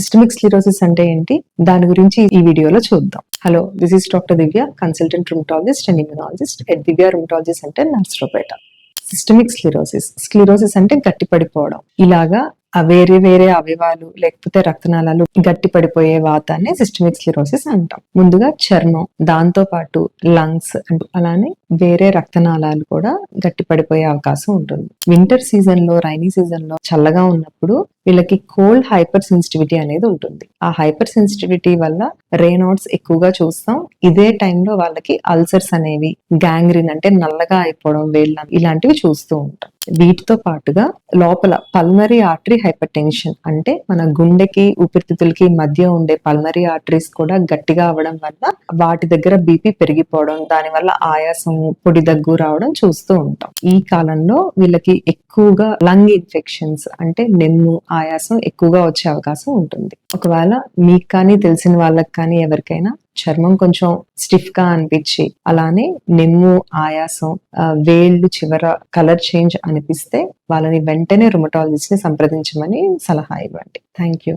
Systemic sclerosis అంటే ఏంటి, దాని గురించి ఈ వీడియోలో చూద్దాం. Hello, this is doctor Divya, consultant rheumatologist and immunologist at Divya rheumatology centre, Narasaraopet. Systemic sclerosis అంటే గట్టి పడిపోవడం. ఇలాగా వేరే వేరే అవయవాలు లేకపోతే రక్తనాళాలు గట్టి పడిపోయే వాతాన్ని సిస్టమిక్ స్క్లెరోసిస్ అంటాం. ముందుగా చర్మం, దాంతో పాటు లంగ్స్ అలానే వేరే రక్తనాళాలు కూడా గట్టి పడిపోయే అవకాశం ఉంటుంది. వింటర్ సీజన్ లో, రైనీ సీజన్ లో చల్లగా ఉన్నప్పుడు వీళ్ళకి కోల్డ్ హైపర్ సెన్సిటివిటీ అనేది ఉంటుంది. ఆ హైపర్ సెన్సిటివిటీ వల్ల రేనాట్స్ ఎక్కువగా చూస్తాం. ఇదే టైంలో వాళ్ళకి అల్సర్స్ అనేవి, గ్యాంగ్రీన్ అంటే నల్లగా అయిపోవడం వేళ్ళ, ఇలాంటివి చూస్తూ ఉంటాం. వీటితో పాటుగా లోపల పల్మరీ ఆర్టరీ హైపర్ టెన్షన్ అంటే మన గుండెకి ఊపిరితిత్తులకి మధ్య ఉండే పల్మరీ ఆర్టరీస్ కూడా గట్టిగా అవ్వడం వల్ల వాటి దగ్గర బీపీ పెరిగిపోవడం, దాని వల్ల ఆయాసం, పొడి దగ్గు రావడం చూస్తూ ఉంటాం. ఈ కాలంలో వీళ్ళకి ఎక్కువగా లంగ్ ఇన్ఫెక్షన్స్ అంటే నెమ్ము, ఆయాసం ఎక్కువగా వచ్చే అవకాశం ఉంటుంది. ఒకవేళ మీకు కానీ తెలిసిన వాళ్ళకి కానీ ఎవరికైనా చర్మం కొంచెం స్టిఫ్ గా అనిపించి అలానే నెమ్ము, ఆయాసం, వేళ్ళు చివర కలర్ చేంజ్ అనిపిస్తే వాళ్ళని వెంటనే రుమటాలజిస్ట్ ని సంప్రదించమని సలహా ఇవ్వండి. Thank you.